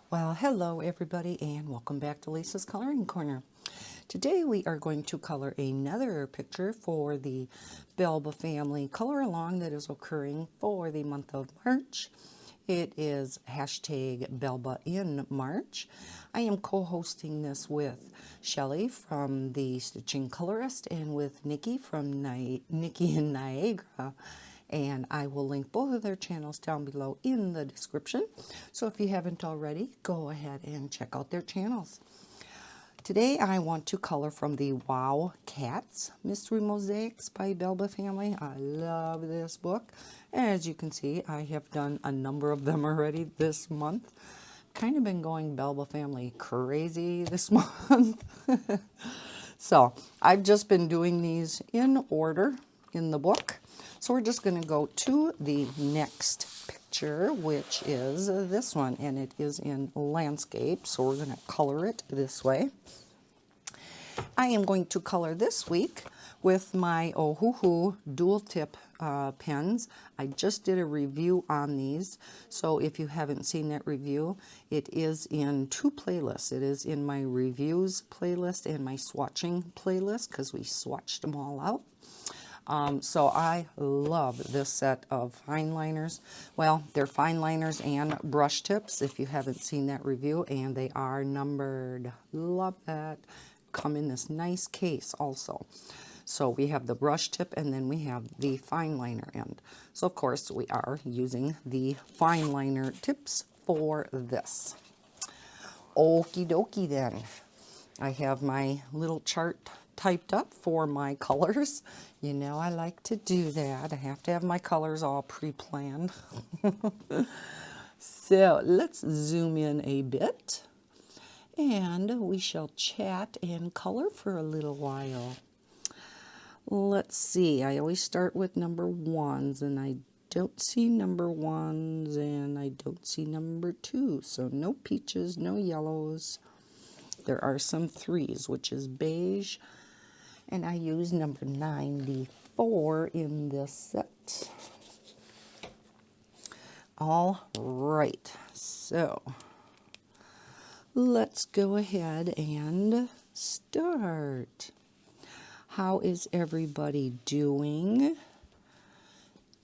Well, hello everybody and welcome back to Lisa's Coloring Corner. Today we are going to color another picture for the Belba Family color along that is occurring for the month of March. It is hashtag Belba in March. I am co-hosting this with Shelly from the Stitching Colorist and with Nikki from Nikki in Niagara. And I will link both of their channels down below in the description. So if you haven't already, go ahead and check out their channels. Today I want to color from the Wow Cats Mystery Mosaics by Belba Family. I love this book. As you can see, I have done a number of them already this month. Kind of been going Belba Family crazy this month. So I've just been doing these in order in the book. So we're just going to go to the next picture, which is this one, and it is in landscape. So we're going to color it this way. I am going to color this week with my Ohuhu dual tip pens. I just did a review on these, so if you haven't seen that review, it is in two playlists. It is in my reviews playlist and my swatching playlist because we swatched them all out. So I love this set of fine liners. Well, they're fine liners and brush tips if you haven't seen that review, and they are numbered. Love that. Come in this nice case also. So we have the brush tip and then we have the fine liner end. So of course we are using the fine liner tips for this. Okie dokie then. I have my little chart typed up for my colors. You know I like to do that. I have to have my colors all pre-planned. So let's zoom in a bit and we shall chat and color for a little while. Let's see, I always start with number ones and I don't see number ones and I don't see number two. So no peaches, no yellows. There are some threes, which is beige, and I use number 94 in this set. All right, so let's go ahead and start. How is everybody doing?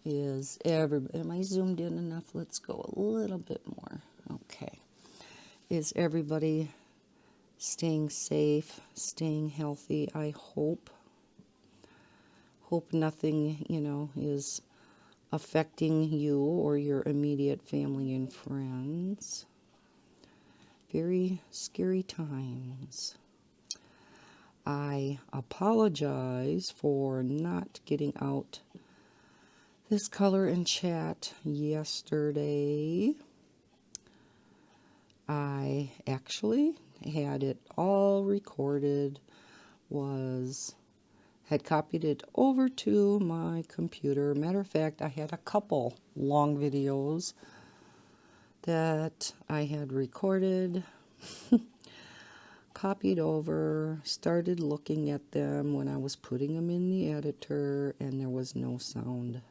Am I zoomed in enough? Let's go a little bit more. Okay. Is everybody staying safe, staying healthy? I hope nothing, is affecting you or your immediate family and friends. Very scary times. I apologize for not getting out this color in chat yesterday. I actually had it all recorded, had copied it over to my computer. Matter of fact, I had a couple long videos that I had recorded, copied over, started looking at them when I was putting them in the editor, and there was no sound.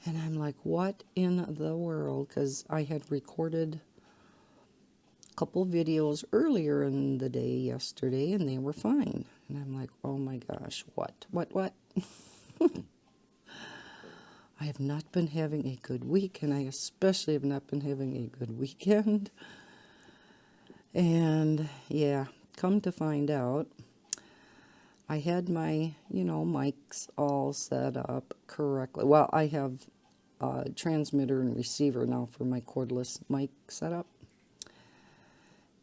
And I'm like, what in the world? Because I had recorded couple videos earlier in the day yesterday and they were fine, and I'm like, oh my gosh, what I have not been having a good week, and I especially have not been having a good weekend. And yeah, come to find out, I had my mics all set up correctly. Well, I have a transmitter and receiver now for my cordless mic setup.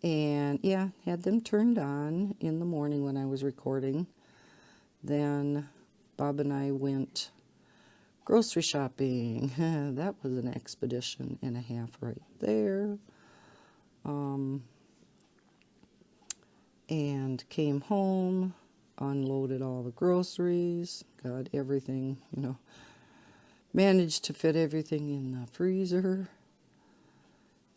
And yeah, had them turned on in the morning when I was recording. Then Bob and I went grocery shopping. That was an expedition and a half right there. And came home, unloaded all the groceries, got everything, managed to fit everything in the freezer.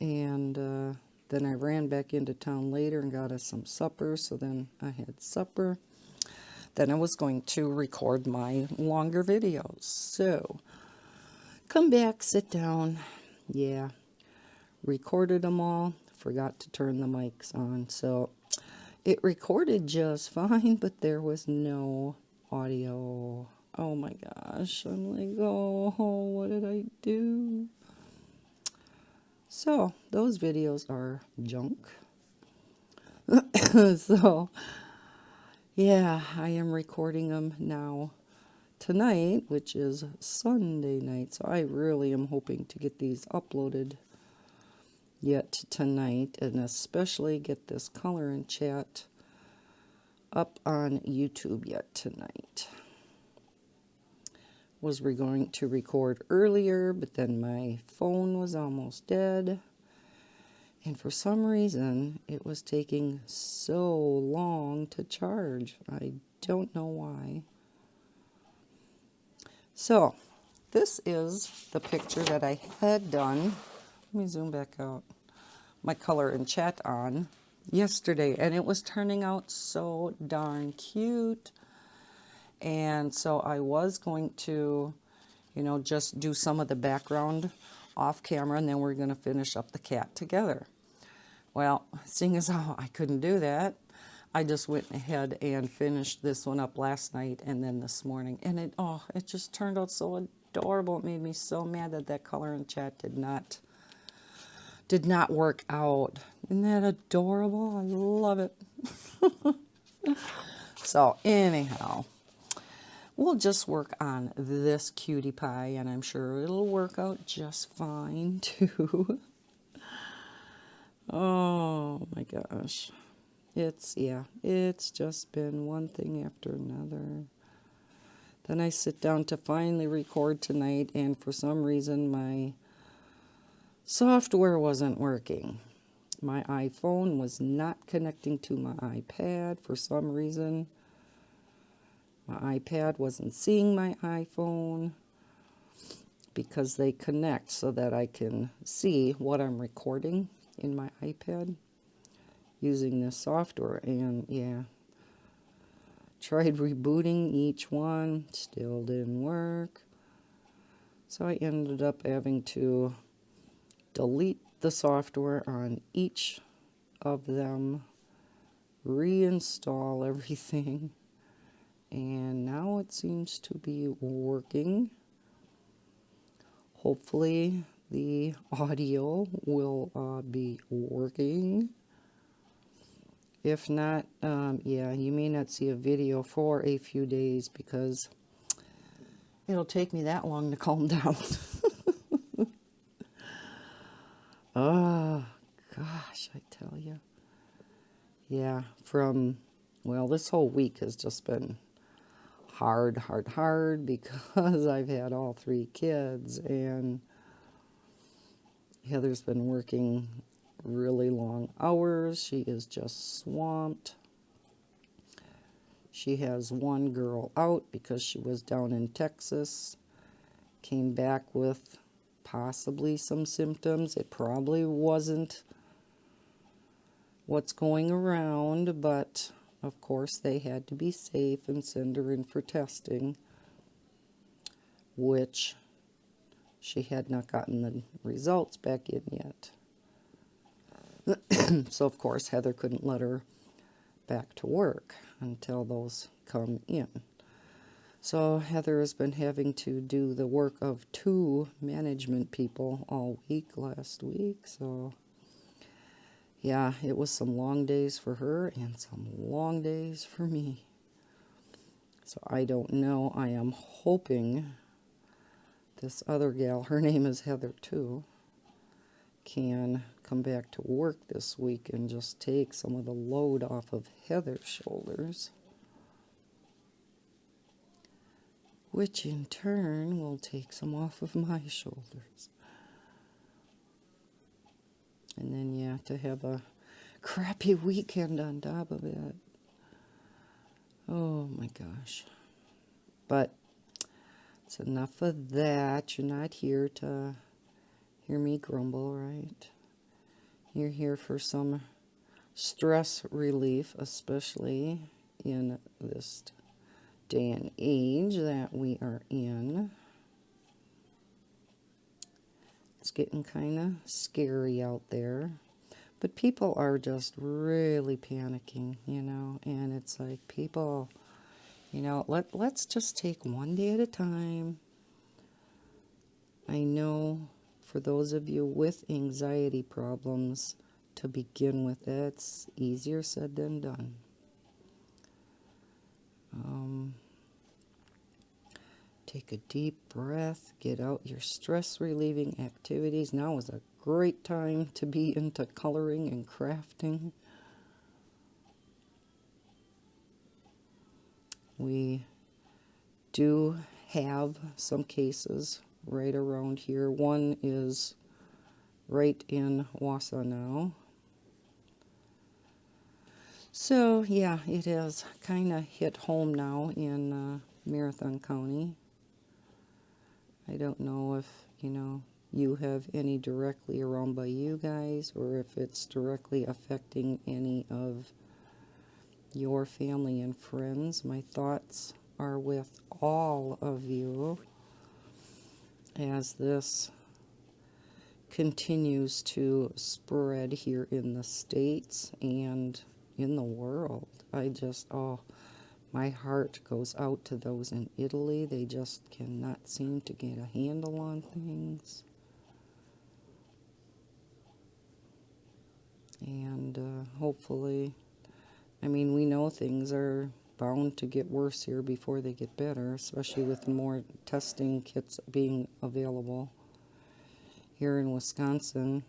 And then I ran back into town later and got us some supper, so then I had supper. Then I was going to record my longer videos. So, come back, sit down. Yeah, recorded them all, forgot to turn the mics on. So it recorded just fine, but there was no audio. Oh my gosh. I'm like, oh, what did I do? So those videos are junk. So yeah, I am recording them now tonight, which is Sunday night. So I really am hoping to get these uploaded yet tonight, and especially get this color and chat up on YouTube yet tonight. Was we going to record earlier, but then my phone was almost dead. And for some reason, it was taking so long to charge. I don't know why. So, this is the picture that I had done. Let me zoom back out. My color and chat on yesterday. And it was turning out so darn cute. And so I was going to, just do some of the background off camera. And then we're going to finish up the cat together. Well, seeing as how I couldn't do that, I just went ahead and finished this one up last night and then this morning. And it just turned out so adorable. It made me so mad that that color and chat did not work out. Isn't that adorable? I love it. So anyhow, we'll just work on this cutie pie, and I'm sure it'll work out just fine too. Oh my gosh. It's just been one thing after another. Then I sit down to finally record tonight, and for some reason my software wasn't working. My iPhone was not connecting to my iPad for some reason. My iPad wasn't seeing my iPhone, because they connect so that I can see what I'm recording in my iPad using this software. And yeah, tried rebooting each one, still didn't work. So I ended up having to delete the software on each of them, reinstall everything, and now it seems to be working. Hopefully the audio will be working. If not, yeah, you may not see a video for a few days because it'll take me that long to calm down. Oh, gosh, I tell you. Yeah, this whole week has just been hard because I've had all 3 kids, and Heather's been working really long hours. She is just swamped. She has one girl out because she was down in Texas, came back with possibly some symptoms. It probably wasn't what's going around, but of course they had to be safe and send her in for testing, which she had not gotten the results back in yet. So of course Heather couldn't let her back to work until those come in. So Heather has been having to do the work of 2 management people all week last week. So yeah, it was some long days for her and some long days for me. So I don't know. I am hoping this other gal, her name is Heather too, can come back to work this week and just take some of the load off of Heather's shoulders, which in turn will take some off of my shoulders. And then, yeah, to have a crappy weekend on top of it. Oh my gosh. But it's enough of that. You're not here to hear me grumble, right? You're here for some stress relief, especially in this day and age that we are in. It's getting kind of scary out there. But people are just really panicking, you know, and it's like, people, you know, let's just take one day at a time. I know for those of you with anxiety problems, to begin with, that's easier said than done. Take a deep breath, get out your stress relieving activities. Now is a great time to be into coloring and crafting. We do have some cases right around here. One is right in Wausau now. So yeah, it has kind of hit home now in Marathon County. I don't know if, you know, you have any directly around by you guys, or if it's directly affecting any of your family and friends. My thoughts are with all of you as this continues to spread here in the States and in the world. I just, oh, my heart goes out to those in Italy. They just cannot seem to get a handle on things. And hopefully, I mean, we know things are bound to get worse here before they get better, especially with more testing kits being available. Here in Wisconsin,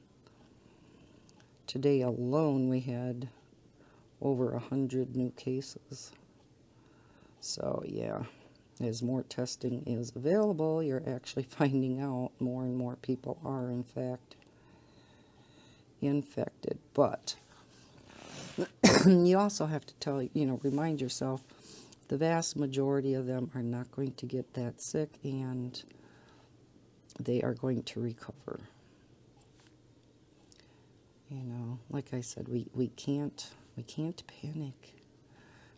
today alone we had over 100 new cases. So yeah, as more testing is available, you're actually finding out more and more people are in fact infected. But you also have to remind yourself, the vast majority of them are not going to get that sick, and they are going to recover. You know, like I said, we can't panic.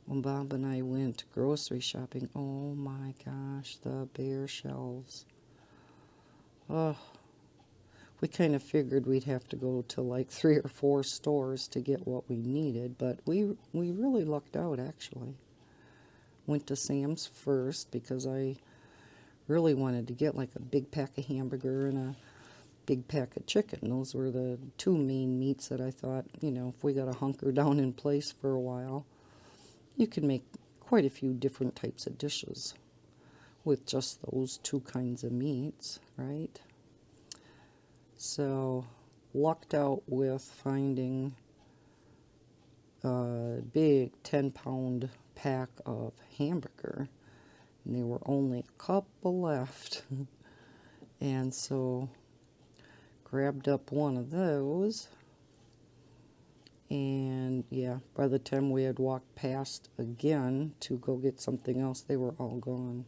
When Bob and I went grocery shopping, oh my gosh, the bare shelves. Oh, we kind of figured we'd have to go to like 3 or 4 stores to get what we needed, but we really lucked out, actually. Went to Sam's first because I really wanted to get like a big pack of hamburger and a big pack of chicken. Those were the 2 main meats that I thought, you know, if we got to hunker down in place for a while, you can make quite a few different types of dishes with just those 2 kinds of meats, right? So, lucked out with finding a big 10-pound pack of hamburger, and there were only a couple left. And so, grabbed up one of those, and yeah, by the time we had walked past again to go get something else, they were all gone.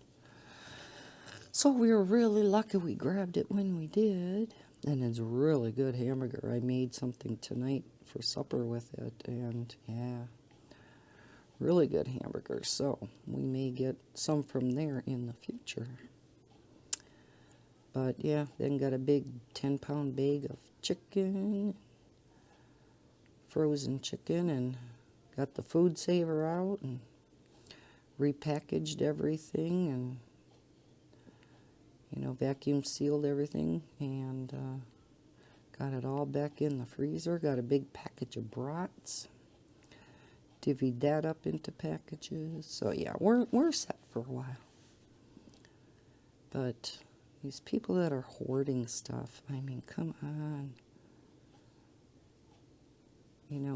So we were really lucky we grabbed it when we did. And it's really good hamburger. I made something tonight for supper with it, and yeah, really good hamburger. So we may get some from there in the future. But yeah, then got a big 10-pound bag of chicken, frozen chicken, and got the food saver out and repackaged everything, and vacuum sealed everything, and got it all back in the freezer. Got a big package of brats, divvied that up into packages. So yeah, we're set for a while. But these people that are hoarding stuff, I mean, come on.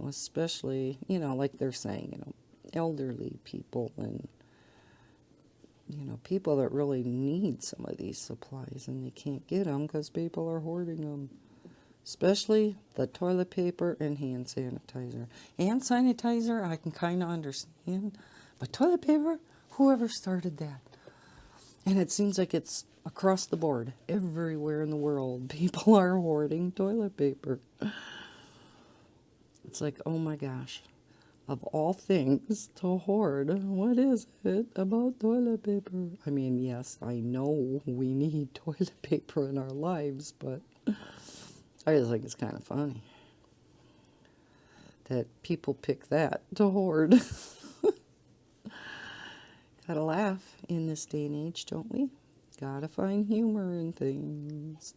Especially, like they're saying, elderly people and, people that really need some of these supplies, and they can't get them because people are hoarding them. Especially the toilet paper and hand sanitizer. Hand sanitizer, I can kind of understand. But toilet paper, whoever started that? And it seems like it's across the board. Everywhere in the world, people are hoarding toilet paper. It's like, oh my gosh. Of all things to hoard, what is it about toilet paper? I mean, yes, I know we need toilet paper in our lives, but I just think it's kind of funny. that people pick that to hoard. Gotta laugh in this day and age, don't we? Gotta find humor in things.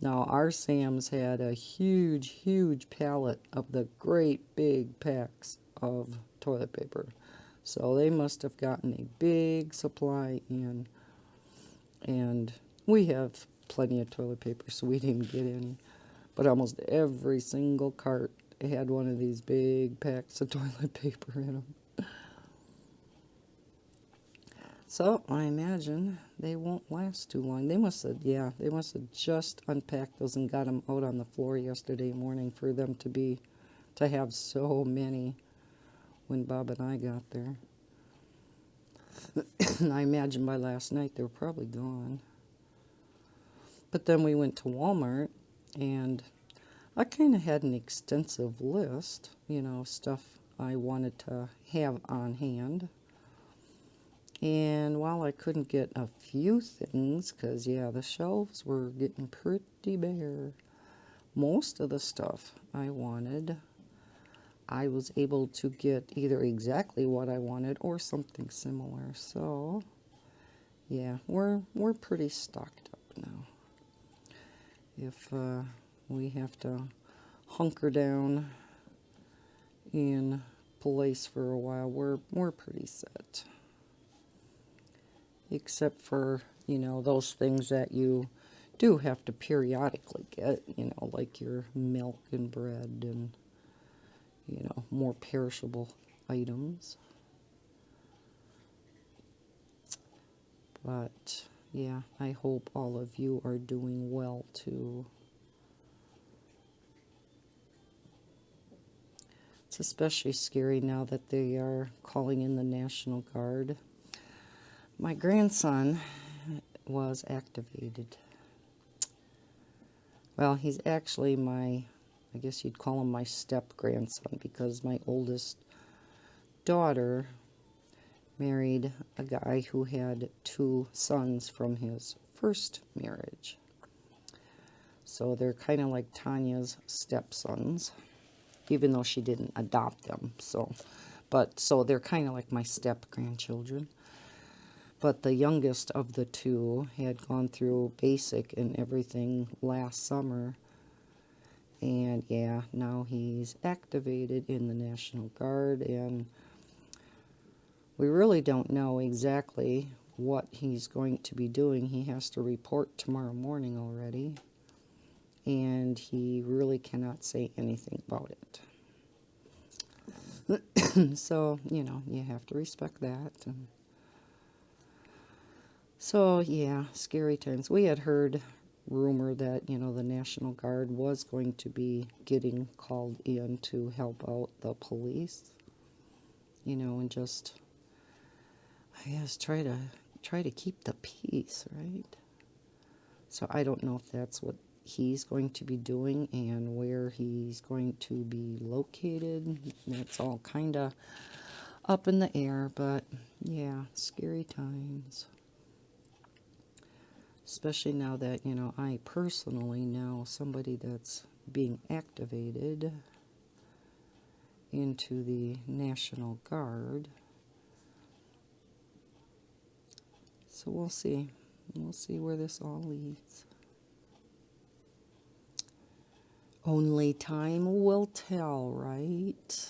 Now, our Sam's had a huge, huge pallet of the great big packs of toilet paper. So they must have gotten a big supply in. And we have plenty of toilet paper, so we didn't get any. But almost every single cart had one of these big packs of toilet paper in them. So I imagine they won't last too long. They must have just unpacked those and got them out on the floor yesterday morning for them to have so many when Bob and I got there. And I imagine by last night they were probably gone. But then we went to Walmart, and I kind of had an extensive list, stuff I wanted to have on hand. And while I couldn't get a few things, because, the shelves were getting pretty bare, most of the stuff I wanted, I was able to get either exactly what I wanted or something similar. So, we're pretty stocked up now. If we have to hunker down in place for a while, we're pretty set. Except for, those things that you do have to periodically get, like your milk and bread and, more perishable items. But, I hope all of you are doing well, too. It's especially scary now that they are calling in the National Guard. My grandson was activated. Well, he's actually I guess you'd call him my step-grandson, because my oldest daughter married a guy who had 2 sons from his first marriage. So they're kind of like Tanya's stepsons, even though she didn't adopt them. So they're kind of like my step-grandchildren. But the youngest of the 2 had gone through basic and everything last summer. And now he's activated in the National Guard. And we really don't know exactly what he's going to be doing. He has to report tomorrow morning already. And he really cannot say anything about it. So, you have to respect that. And so, scary times. We had heard rumor that, the National Guard was going to be getting called in to help out the police, and just, I guess, try to keep the peace, right? So I don't know if that's what he's going to be doing and where he's going to be located. That's all kind of up in the air, but scary times. Especially now that, I personally know somebody that's being activated into the National Guard. So we'll see. We'll see where this all leads. Only time will tell, right?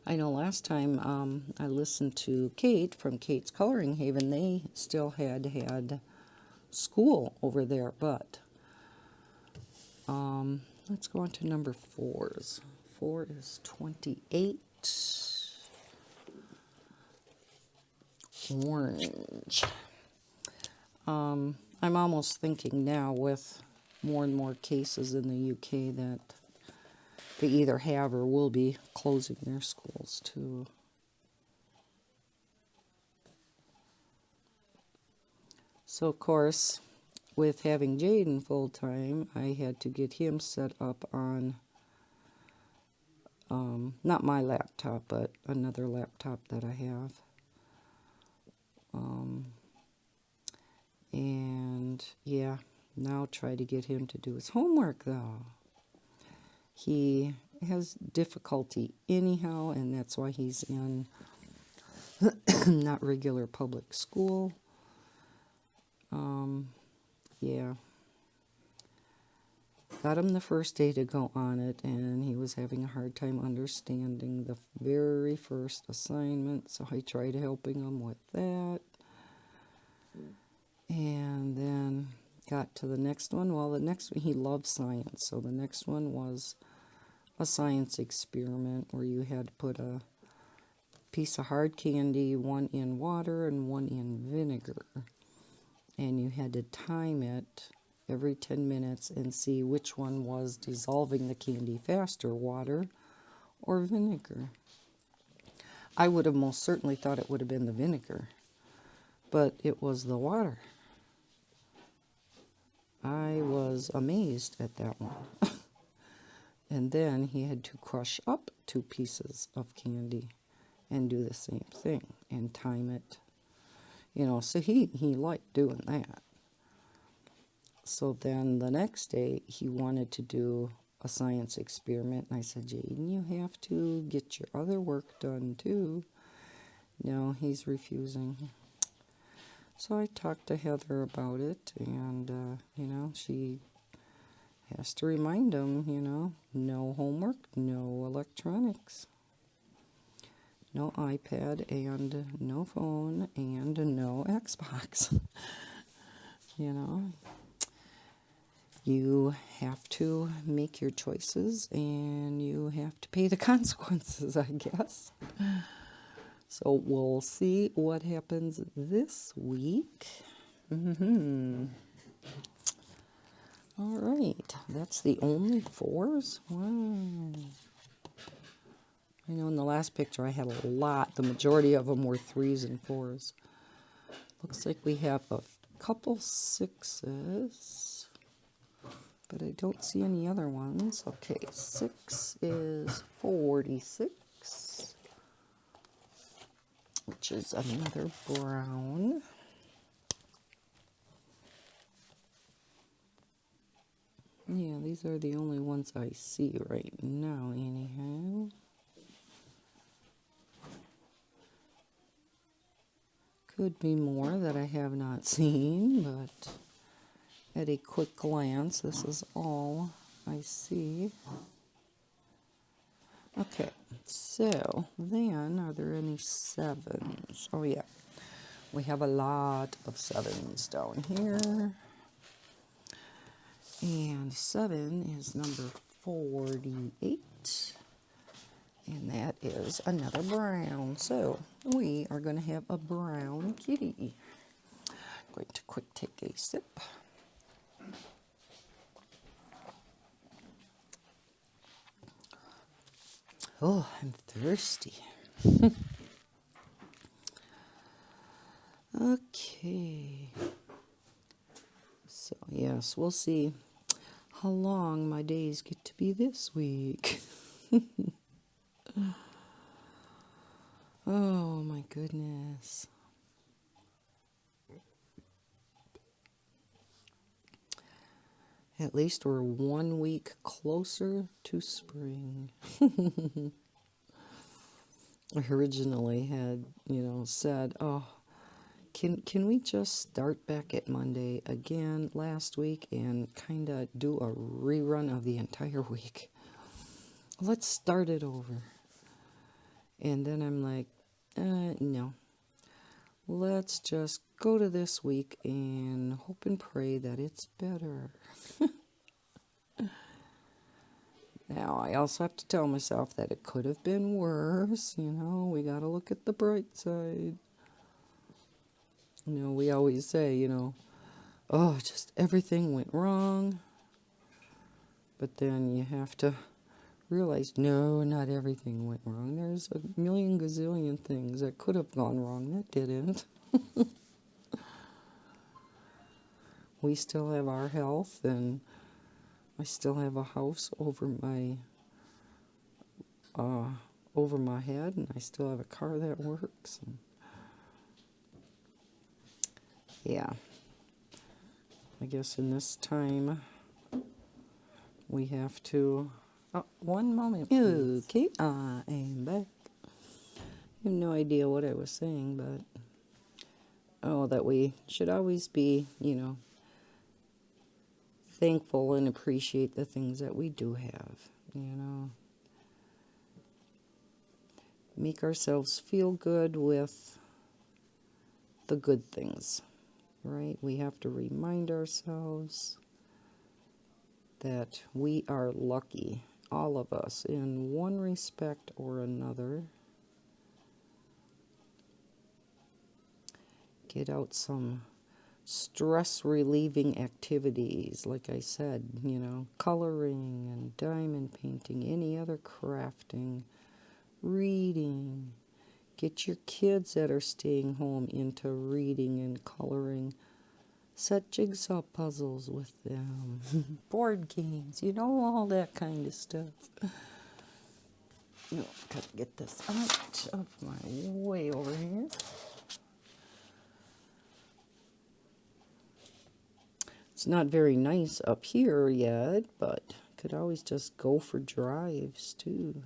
I know last time I listened to Kate from Kate's Coloring Haven, they still had school over there, but let's go on to number 4s. 4 is 28. Orange. I'm almost thinking now, with more and more cases in the UK, that they either have or will be closing their schools too. So, of course, with having Jaden full-time, I had to get him set up on, not my laptop, but another laptop that I have. And, Now try to get him to do his homework, though. He has difficulty anyhow, and that's why he's in not regular public school. Yeah. Got him the first day to go on it, and he was having a hard time understanding the very first assignment, so I tried helping him with that. And then got to the next one. Well, the next one, he loves science, so the next one was a science experiment where you had to put a piece of hard candy, one in water and one in vinegar. And you had to time it every 10 minutes and see which one was dissolving the candy faster, water or vinegar. I would have most certainly thought it would have been the vinegar, but it was the water. I was amazed at that one. And then he had to crush up 2 pieces of candy and do the same thing and time it. You know, so he liked doing that. So then the next day he wanted to do a science experiment, and I said, Jaden, you have to get your other work done too. No, he's refusing. So I talked to Heather about it, and, you know, she has to remind him, you know, no homework, no electronics, no iPad, and no phone, and no Xbox. You know, you have to make your choices, and you have to pay the consequences, I guess. So we'll see what happens this week. All right, that's the only 4s? Wow. I know in the last picture I had a lot. The majority of them were 3s and 4s. Looks like we have a couple 6s, but I don't see any other ones. Okay, 6 is 46, which is another brown. Yeah, these are the only ones I see right now, anyhow. Could be more that I have not seen, but at a quick glance, this is all I see. Okay, so then are there any 7s? Oh, yeah. We have a lot of 7s down here. And 7 is number 48. And that is another brown. So we are going to have a brown kitty. I'm going to quick take a sip. Oh, I'm thirsty. Okay. So, yes, we'll see how long my days get to be this week. Oh, my goodness. At least we're 1 week closer to spring. I originally had, said, oh, can we just start back at Monday again last week and kind of do a rerun of the entire week? Let's start it over. And then I'm like, no. Let's just go to this week and hope and pray that it's better. Now, I also have to tell myself that it could have been worse. We got to look at the bright side. We always say, oh, just everything went wrong. But then you have to realize, no, not everything went wrong. There's a million gazillion things that could have gone wrong that didn't. We still have our health, and I still have a house over my head, and I still have a car that works. And yeah, I guess in this time we have to... Oh, one moment, please. Okay, I am back. I have no idea what I was saying, but... Oh, that we should always be, you know, thankful and appreciate the things that we do have, you know. Make ourselves feel good with the good things, right? We have to remind ourselves that we are lucky, all of us, in one respect or another. Get out some stress-relieving activities, like I said, you know, coloring and diamond painting, any other crafting, reading. Get your kids that are staying home into reading and coloring. Set jigsaw puzzles with them. Board games, you know, all that kind of stuff. Oh, gotta get this out of my way over here. It's not very nice up here yet, but could always just go for drives too.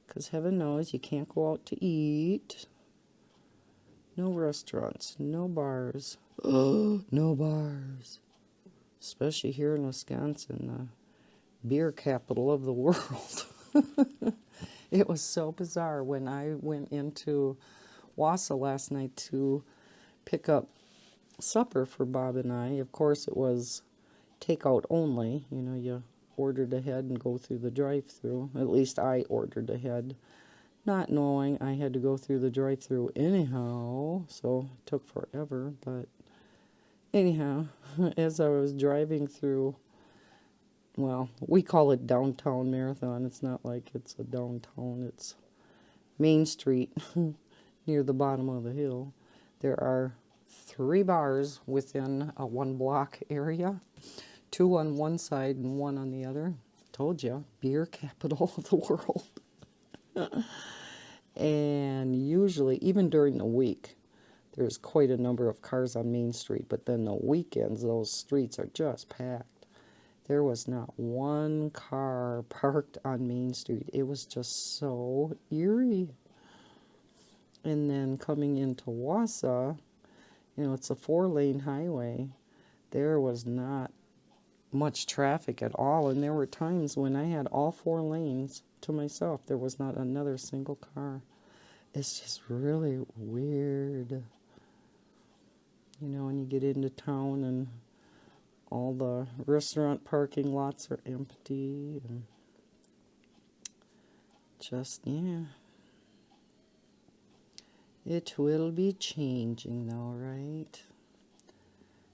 Because heaven knows you can't go out to eat. No restaurants, no bars. Oh, no bars. Especially here in Wisconsin, the beer capital of the world. It was so bizarre when I went into Wausau last night to pick up supper for Bob and I. Of course, it was takeout only. You know, you ordered ahead and go through the drive-thru. At least I ordered ahead, not knowing I had to go through the drive-thru anyhow, so it took forever. But anyhow, as I was driving through, well, we call it downtown Marathon. It's not like it's a downtown. It's Main Street near the bottom of the hill. There are 3 bars within a 1-block area. 2 on one side and 1 on the other. Told you, beer capital of the world. And usually, even during the week, there's quite a number of cars on Main Street. But then the weekends, those streets are just packed. There was not one car parked on Main Street. It was just so eerie. And then coming into Wausau, you know, it's a 4-lane highway. There was not much traffic at all. And there were times when I had all 4 lanes to myself. There was not another single car. It's just really weird. You know, when you get into town and all the restaurant parking lots are empty. And just, yeah. It will be changing though, right?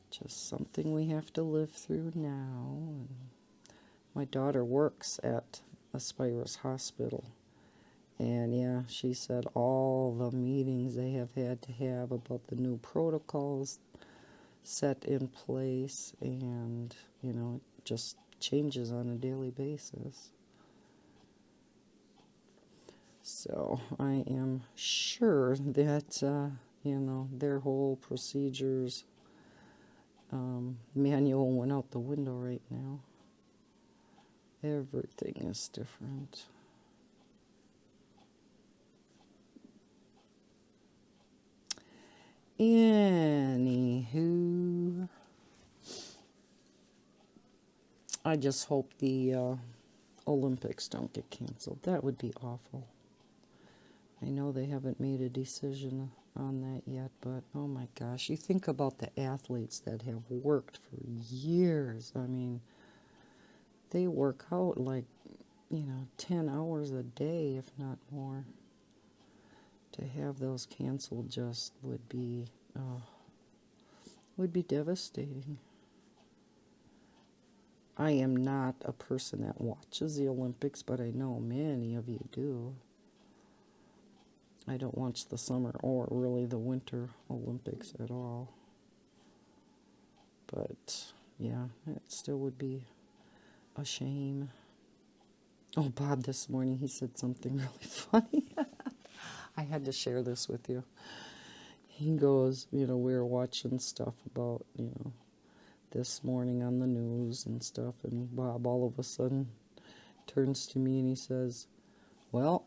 Just something we have to live through now. And my daughter works at Aspirus Hospital. And yeah, she said all the meetings they have had to have about the new protocols set in place, and, you know, it just changes on a daily basis. So I am sure that, you know, their whole procedures manual went out the window right now. Everything is different. Anywho, I just hope the Olympics don't get canceled. That would be awful. I know they haven't made a decision on that yet, but oh my gosh, you think about the athletes that have worked for years. I mean, they work out like, you know, 10 hours a day, if not more. To have those canceled just would be devastating. I am not a person that watches the Olympics, but I know many of you do. I don't watch the summer or really the winter Olympics at all. But yeah, it still would be a shame. Oh, Bob this morning, he said something really funny. I had to share this with you. he goes, we were watching stuff about, this morning on the news and stuff, and Bob all of a sudden turns to me and he says, well,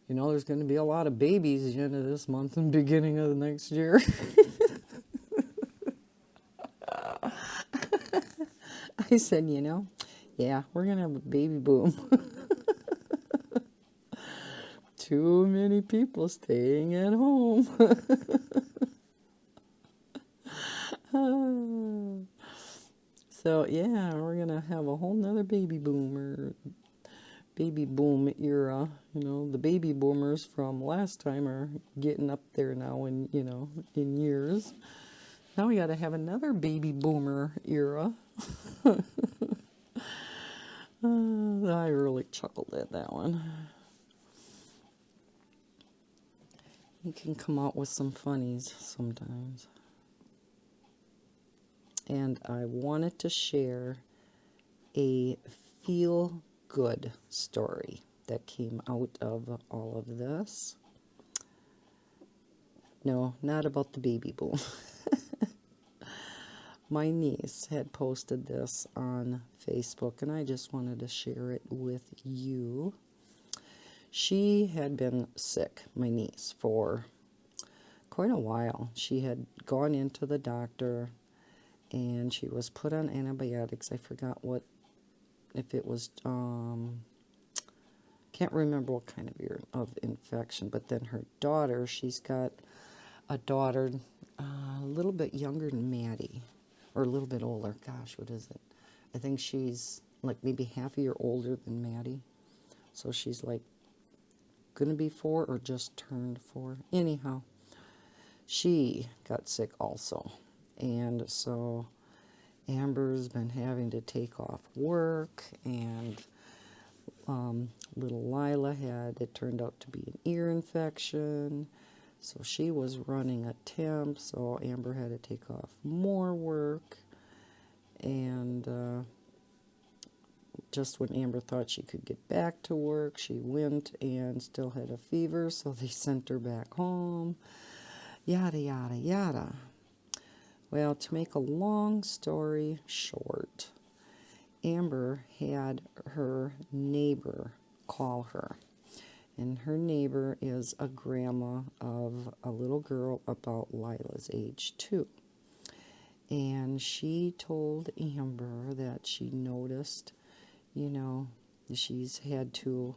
there's going to be a lot of babies at the end of this month and beginning of the next year. I said, yeah, we're going to have a baby boom. Too many people staying at home. So, yeah, we're going to have a whole nother baby boom era. The baby boomers from last time are getting up there now in years. Now we got to have another baby boomer era. I really chuckled at that one. You can come out with some funnies sometimes. And I wanted to share a feel-good story that came out of all of this. No, not about the baby boom. My niece had posted this on Facebook, and I just wanted to share it with you. She had been sick, my niece, for quite a while. She had gone into the doctor, and she was put on antibiotics. I forgot if it was, can't remember what kind of infection, but then her daughter, she's got a daughter a little bit younger than Maddie, or a little bit older. Gosh, what is it? I think she's like maybe half a year older than Maddie. So she's like going to be 4 or just turned 4. Anyhow, she got sick also. And so Amber's been having to take off work, and little Lila it turned out to be an ear infection. So she was running a temp, so Amber had to take off more work. And just when Amber thought she could get back to work, she went and still had a fever, so they sent her back home. Yada, yada, yada. Well, to make a long story short, Amber had her neighbor call her. And her neighbor is a grandma of a little girl about Lila's age, too. And she told Amber that she noticed, she's had to,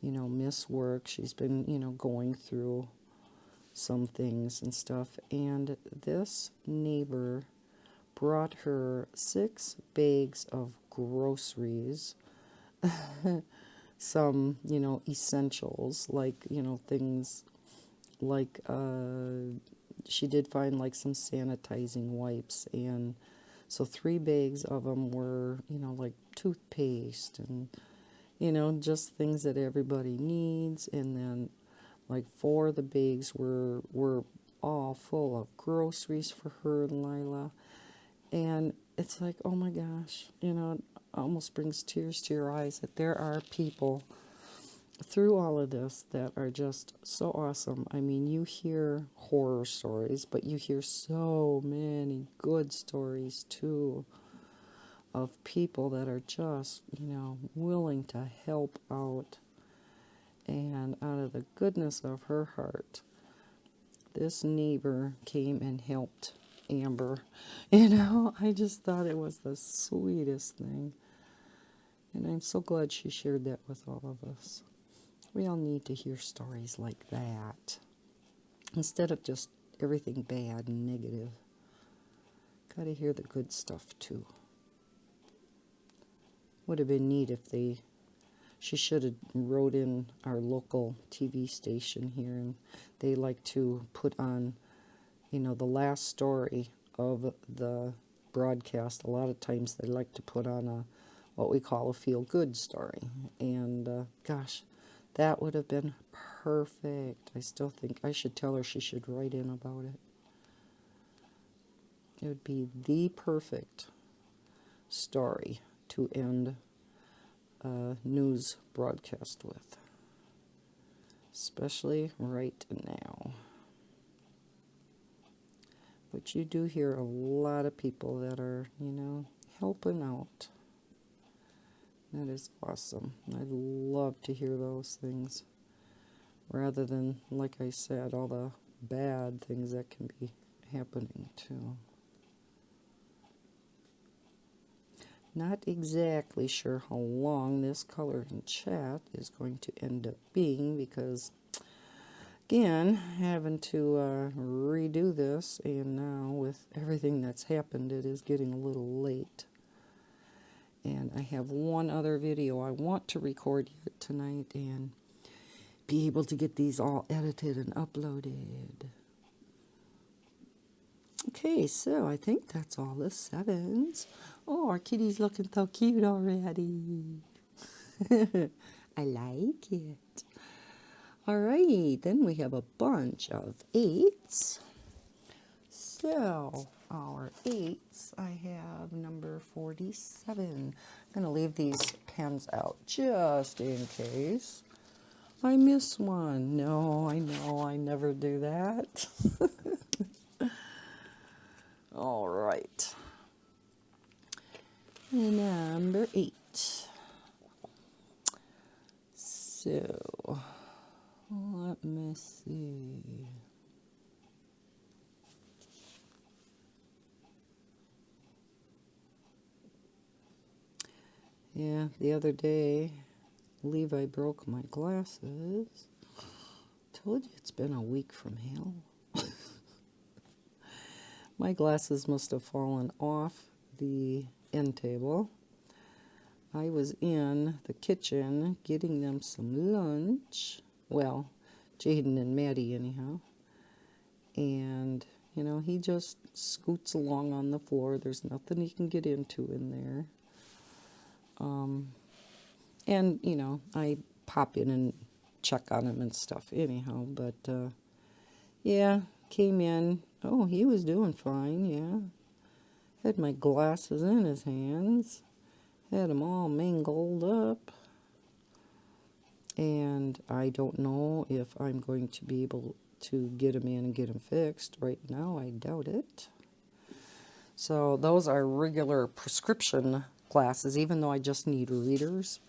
miss work. She's been, going through some things and stuff. And this neighbor brought her 6 bags of groceries, some, essentials, like, things like, she did find like some sanitizing wipes, and so 3 bags of them were, like toothpaste and, just things that everybody needs, and then like 4 of the bags were all full of groceries for her and Lila. And it's like, oh my gosh, it almost brings tears to your eyes that there are people through all of this that are just so awesome. I mean, you hear horror stories, but you hear so many good stories too of people that are just, willing to help out. And out of the goodness of her heart, this neighbor came and helped Amber. I just thought it was the sweetest thing. And I'm so glad she shared that with all of us. We all need to hear stories like that, instead of just everything bad and negative. Got to hear the good stuff too. Would have been neat if she should have wrote in our local TV station here, and they like to put on, the last story of the broadcast. A lot of times they like to put on what we call a feel-good story. And gosh, that would have been perfect. I still think I should tell her she should write in about it. It would be the perfect story to end a news broadcast with, especially right now. But you do hear a lot of people that are, you know, helping out. That is awesome. I love to hear those things, rather than, like I said, all the bad things that can be happening too. Not exactly sure how long this coloring chat is going to end up being, because again, having to redo this, and now with everything that's happened, it is getting a little late. And I have one other video I want to record yet tonight and be able to get these all edited and uploaded. Okay, so I think that's all the 7s. Oh, our kitty's looking so cute already. I like it. All right, then we have a bunch of 8s. So, our 8s, I have number 47. I'm going to leave these pens out just in case I miss one. No, I know, I never do that. All right. Number 8. So, let me see. Yeah, the other day, Levi broke my glasses. Told you it's been a week from hell. My glasses must have fallen off the end table. I was in the kitchen getting them some lunch. Well, Jaden and Maddie anyhow. And, you know, he just scoots along on the floor. There's nothing he can get into in there. And, you know, I pop in and check on him and stuff anyhow. But, yeah, came in. Oh, he was doing fine, yeah. Had my glasses in his hands. Had them all mangled up. And I don't know if I'm going to be able to get them in and get them fixed. Right now, I doubt it. So those are regular prescription glasses, even though I just need readers.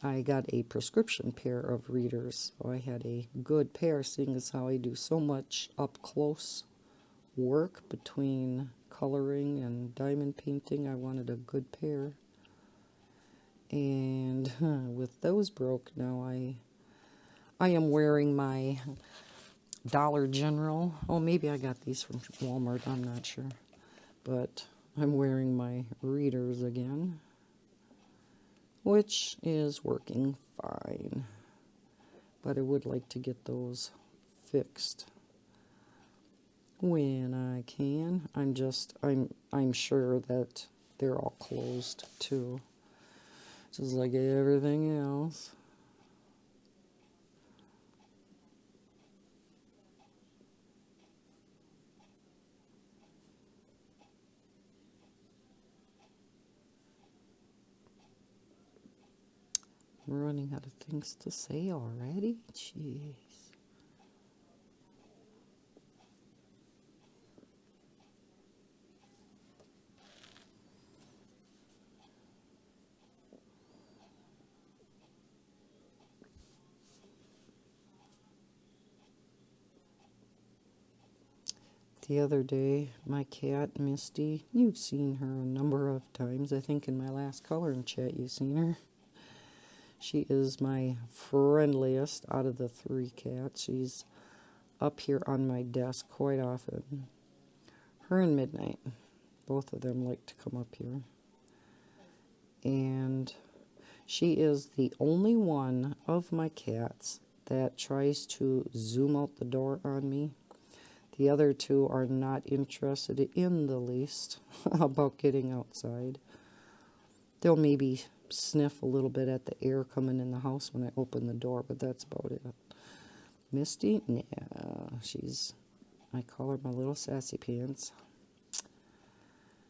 I got a prescription pair of readers. So I had a good pair, seeing as how I do so much up close work between coloring and diamond painting. I wanted a good pair. And with those broke now, I am wearing my Dollar General. Oh, maybe I got these from Walmart, I'm not sure. But I'm wearing my readers again, which is working fine. But I would like to get those fixed when I can. I'm sure that they're all closed too, just like everything else. I'm running out of things to say already. Jeez. The other day, my cat, Misty, you've seen her a number of times. I think in my last coloring chat you've seen her. She is my friendliest out of the 3 cats. She's up here on my desk quite often. Her and Midnight, both of them like to come up here. And she is the only one of my cats that tries to zoom out the door on me. The other 2 are not interested in the least about getting outside. They'll maybe sniff a little bit at the air coming in the house when I open the door, but that's about it. Misty, yeah, I call her my little sassy pants.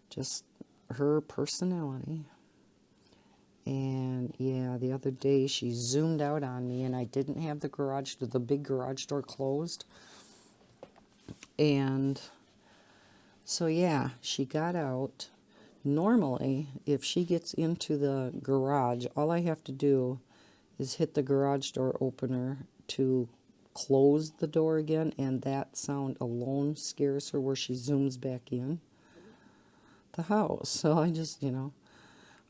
Just her personality. And yeah, the other day she zoomed out on me, and I didn't have the big garage door closed. And So yeah, she got out. Normally, if she gets into the garage, all I have to do is hit the garage door opener to close the door again, and that sound alone scares her where she zooms back in the house. So I just,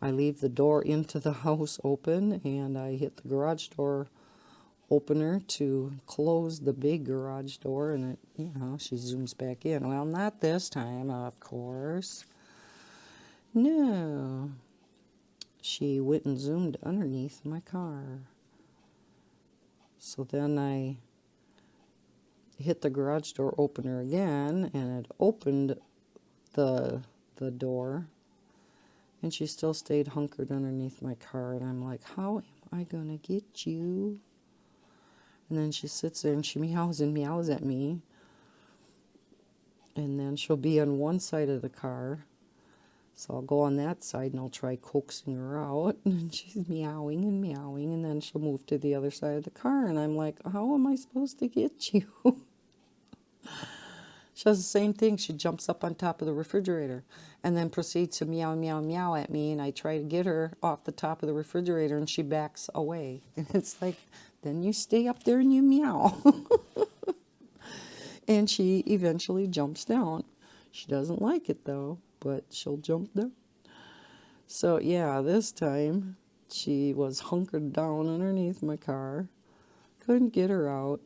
I leave the door into the house open, and I hit the garage door opener to close the big garage door, and it, she zooms back in. Well, not this time, of course. No. She went and zoomed underneath my car. So then I hit the garage door opener again, and it opened the door, and she still stayed hunkered underneath my car, and I'm like, how am I gonna get you? And then she sits there and she meows and meows at me, and then she'll be on one side of the car, so I'll go on that side and I'll try coaxing her out, and she's meowing and meowing, and then she'll move to the other side of the car, and I'm like, how am I supposed to get you? She does the same thing. She jumps up on top of the refrigerator and then proceeds to meow, meow, meow at me, and I try to get her off the top of the refrigerator, and she backs away. And it's like, then you stay up there and you meow. And she eventually jumps down. She doesn't like it though, but she'll jump down. So yeah, this time she was hunkered down underneath my car. Couldn't get her out.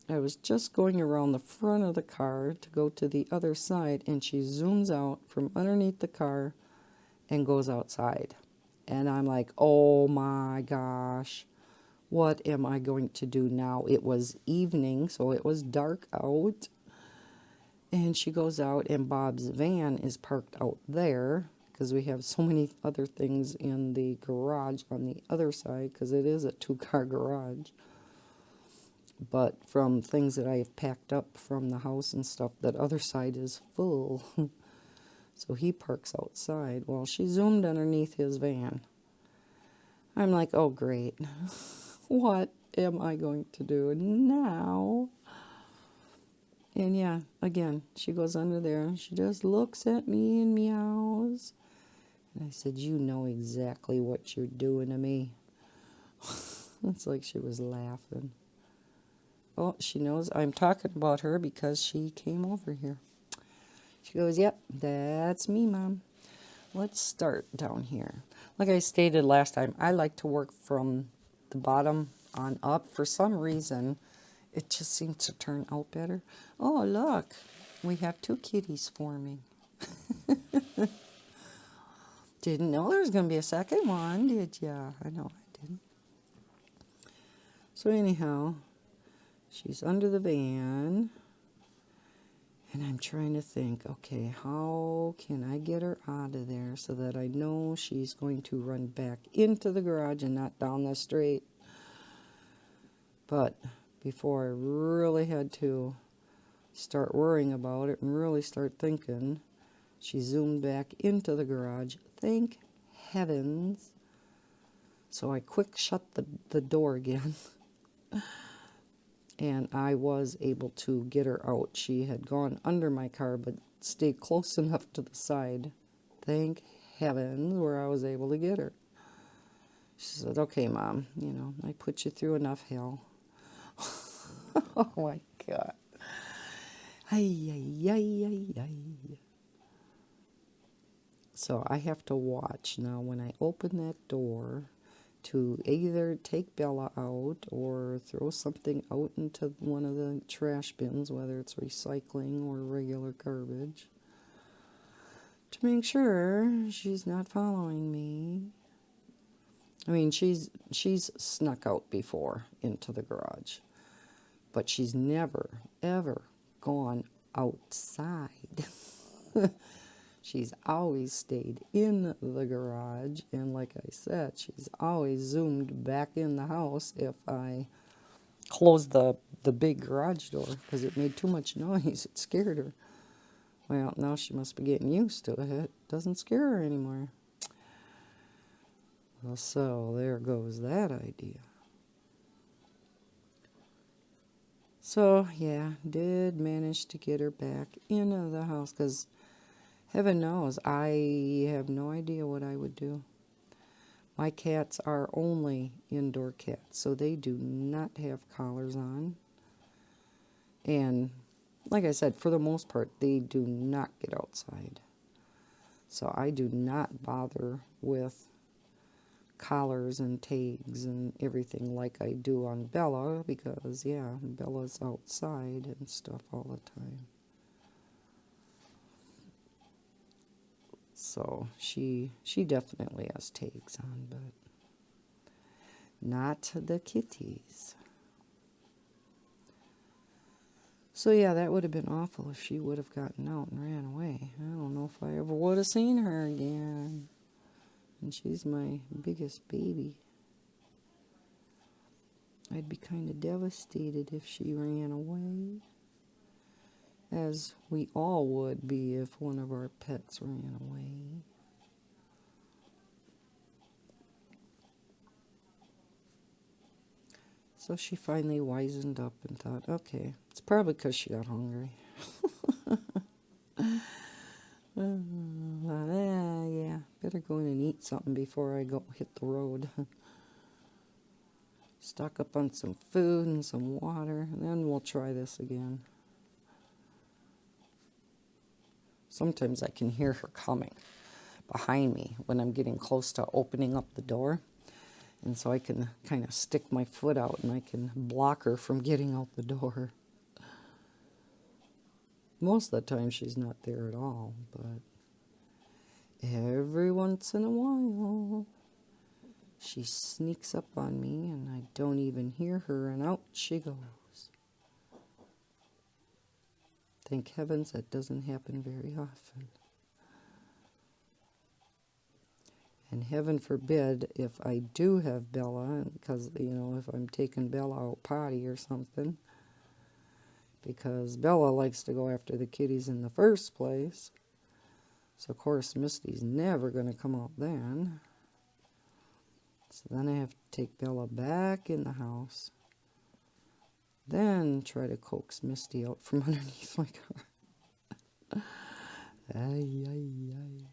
I was just going around the front of the car to go to the other side, and she zooms out from underneath the car and goes outside. And I'm like, oh my gosh, what am I going to do now? It was evening, so it was dark out. And she goes out, and Bob's van is parked out there because we have so many other things in the garage on the other side, because it is a 2-car garage. But from things that I have packed up from the house and stuff, that other side is full. So he parks outside. Well, she zoomed underneath his van. I'm like, oh great. What am I going to do now? And yeah, again, she goes under there and she just looks at me and meows. And I said, you know exactly what you're doing to me. It's like she was laughing. Oh, she knows I'm talking about her because she came over here. She goes, yep, that's me, Mom. Let's start down here. Like I stated last time, I like to work from the bottom on up. For some reason, it just seems to turn out better. Oh, look, we have 2 kitties forming. Didn't know there was going to be a second one, did ya? I know I didn't. So anyhow, she's under the van, and I'm trying to think, okay, how can I get her out of there so that I know she's going to run back into the garage and not down the street. But before I really had to start worrying about it and really start thinking, she zoomed back into the garage. Thank heavens. So I quick shut the door again. And I was able to get her out. She had gone under my car, but stayed close enough to the side, thank heavens, where I was able to get her. She said, okay, Mom, I put you through enough hell. Oh, my God. Ay, ay, ay, ay, ay. So I have to watch now when I open that door to either take Bella out or throw something out into one of the trash bins, whether it's recycling or regular garbage, to make sure she's not following me. I mean, she's snuck out before into the garage, but she's never, ever gone outside. She's always stayed in the garage, and like I said, she's always zoomed back in the house if I closed the big garage door, because it made too much noise. It scared her. Well, now she must be getting used to it. It doesn't scare her anymore. Well, so there goes that idea. So, yeah, did manage to get her back into the house because heaven knows I have no idea what I would do. My cats are only indoor cats, so they do not have collars on. And like I said, for the most part, they do not get outside. So I do not bother with collars and tags and everything like I do on Bella because, yeah, Bella's outside and stuff all the time. So she definitely has tags on, but not the kitties. So yeah, that would have been awful if she would have gotten out and ran away. I don't know if I ever would have seen her again. And she's my biggest baby. I'd be kind of devastated if she ran away, as we all would be if one of our pets ran away. So she finally wisened up and thought, okay, it's probably because she got hungry. Yeah, better go in and eat something before I go hit the road. Stock up on some food and some water, and then we'll try this again. Sometimes I can hear her coming behind me when I'm getting close to opening up the door. And so I can kind of stick my foot out and I can block her from getting out the door. Most of the time she's not there at all, but every once in a while she sneaks up on me and I don't even hear her and out she goes. Thank heavens that doesn't happen very often. And heaven forbid if I do have Bella, because, you know, if I'm taking Bella out potty or something, because Bella likes to go after the kitties in the first place. So, of course, Misty's never going to come out then. So then I have to take Bella back in the house. Then try to coax Misty out from underneath my car. Ay, ay, ay.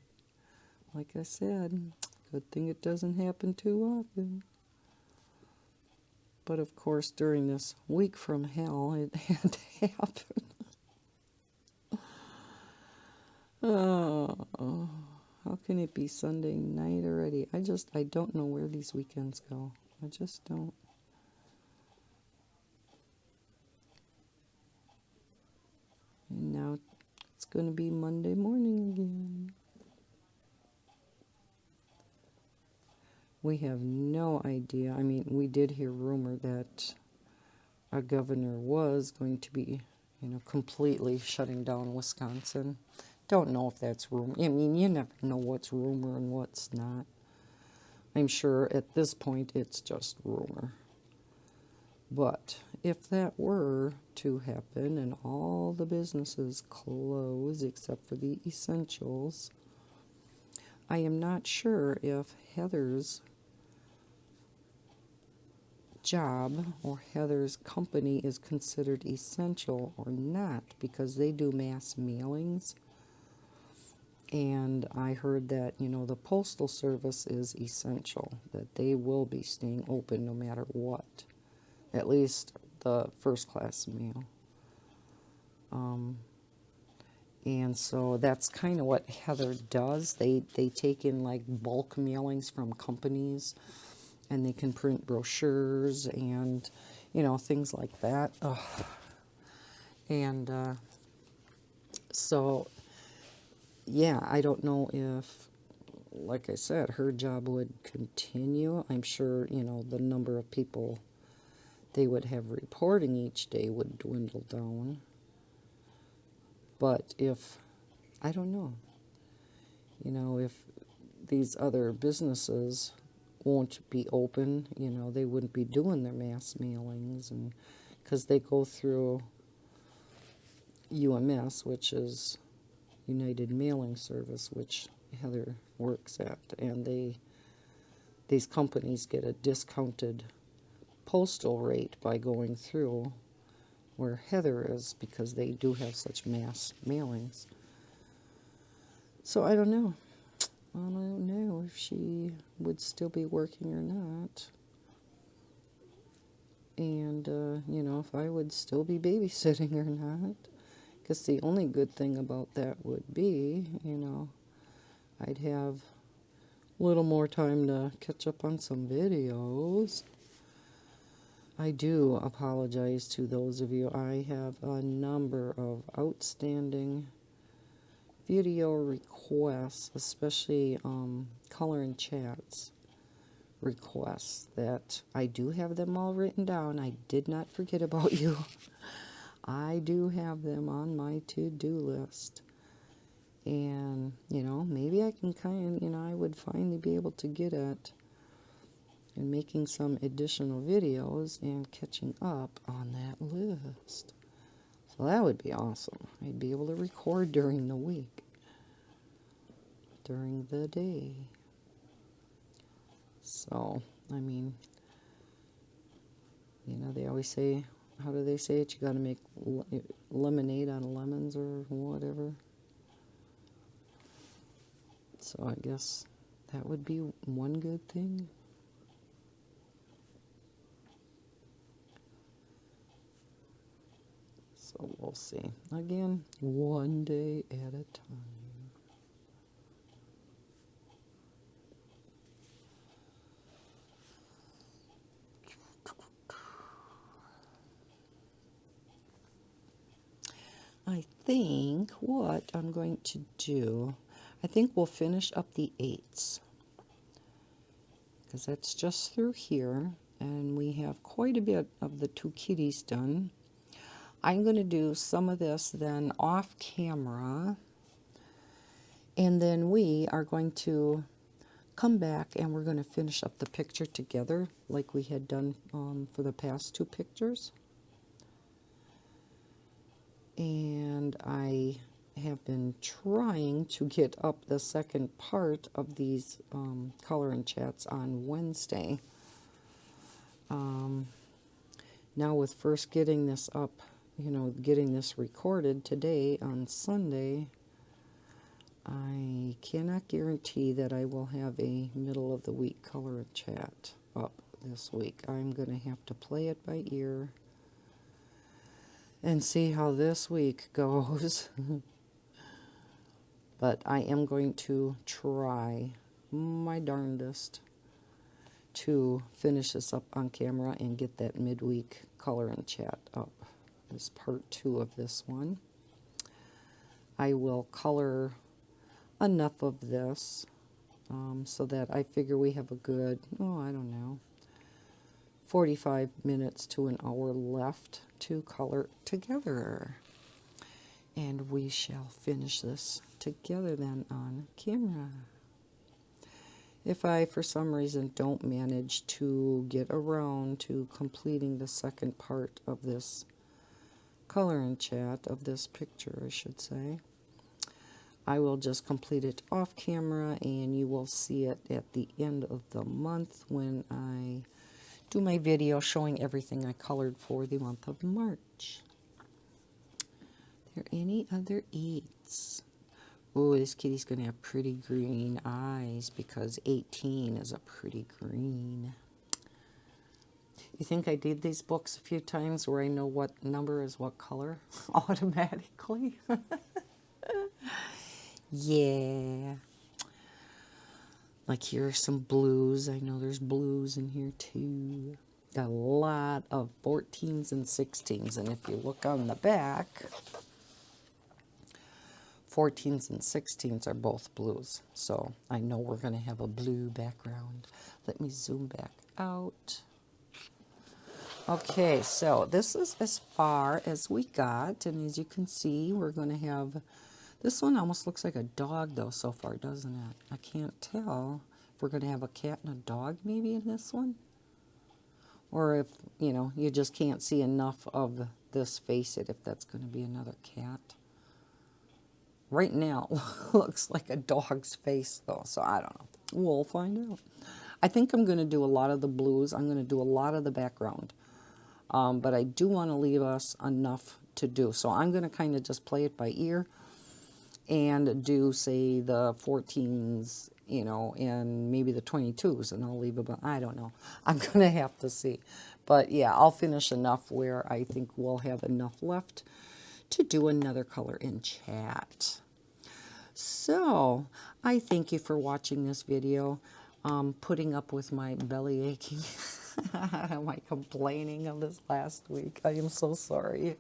Like I said, good thing it doesn't happen too often. But of course, during this week from hell, it had to happen. Oh, how can it be Sunday night already? I don't know where these weekends go. I just don't. And now it's going to be Monday morning again. We have no idea. I mean, we did hear rumor that our governor was going to be, you know, completely shutting down Wisconsin. Don't know if that's rumor. I mean, you never know what's rumor and what's not. I'm sure at this point it's just rumor. But if that were to happen and all the businesses close except for the essentials, I am not sure if Heather's job or Heather's company is considered essential or not, because they do mass mailings. And I heard that, you know, the Postal Service is essential, that they will be staying open no matter what. At least the first class mail. And so that's kind of what Heather does. They take in like bulk mailings from companies, and they can print brochures and, you know, things like that. Ugh. And so, yeah, I don't know if, like I said, her job would continue. I'm sure, you know, the number of people they would have reporting each day would dwindle down. But if, I don't know, you know, if these other businesses won't be open, you know, they wouldn't be doing their mass mailings, and because they go through UMS, which is United Mailing Service, which Heather works at, and these companies get a discounted postal rate by going through where Heather is, because they do have such mass mailings. So I don't know. I don't know if she would still be working or not. And, you know, if I would still be babysitting or not. Because the only good thing about that would be, you know, I'd have a little more time to catch up on some videos. I do apologize to those of you. I have a number of outstanding video requests, especially color and chats requests, that I do have them all written down. I did not forget about you. I do have them on my to-do list. And, you know, maybe I can kind of, you know, I would finally be able to get at and making some additional videos and catching up on that list. So that would be awesome. I'd be able to record during the week, during the day. So, I mean, you know, they always say, how do they say it? You got to make lemonade out of lemons or whatever. So I guess that would be one good thing. So we'll see. Again, one day at a time. I think what I'm going to do, I think we'll finish up the 8s. Because that's just through here. And we have quite a bit of the 2 kitties done. I'm going to do some of this then off camera, and then we are going to come back and we're going to finish up the picture together like we had done for the past 2 pictures. And I have been trying to get up the second part of these color and chats on Wednesday. Now with first getting this up, you know, getting this recorded today on Sunday, I cannot guarantee that I will have a middle of the week color and chat up this week. I'm going to have to play it by ear and see how this week goes. But I am going to try my darndest to finish this up on camera and get that midweek color and chat up. This part 2 of this one. I will color enough of this so that I figure we have a good, I don't know, 45 minutes to an hour left to color together. And we shall finish this together then on camera. If I, for some reason, don't manage to get around to completing the second part of this color and chat, of this picture, I should say, I will just complete it off camera, and you will see it at the end of the month when I do my video showing everything I colored for the month of March. Are there any other eats? Oh, this kitty's going to have pretty green eyes because 18 is a pretty green. You think I did these books a few times where I know what number is what color automatically? Yeah. Like here are some blues. I know there's blues in here too. Got a lot of 14s and 16s. And if you look on the back, 14s and 16s are both blues. So I know we're going to have a blue background. Let me zoom back out. Okay, so this is as far as we got. And as you can see, we're going to have... This one almost looks like a dog, though, so far, doesn't it? I can't tell if we're going to have a cat and a dog, maybe, in this one. Or if, you know, you just can't see enough of this face it, if that's going to be another cat. Right now, it looks like a dog's face, though, so I don't know. We'll find out. I think I'm going to do a lot of the blues. I'm going to do a lot of the background. but I do want to leave us enough to do. So I'm going to kind of just play it by ear and do, say, the 14s, you know, and maybe the 22s, and I'll leave about, I don't know. I'm going to have to see. But yeah, I'll finish enough where I think we'll have enough left to do another color in chat. So I thank you for watching this video, putting up with my belly aching, my complaining of this last week. I am so sorry.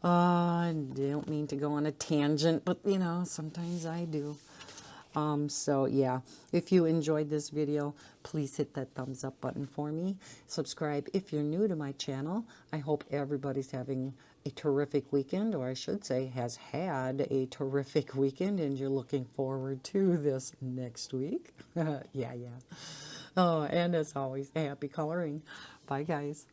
I don't mean to go on a tangent, but you know, sometimes I do. So yeah, if you enjoyed this video, please hit that thumbs up button for me. Subscribe if you're new to my channel. I hope everybody's having a terrific weekend, or I should say has had a terrific weekend, and you're looking forward to this next week. Yeah. Oh, and as always, happy coloring. Bye, guys.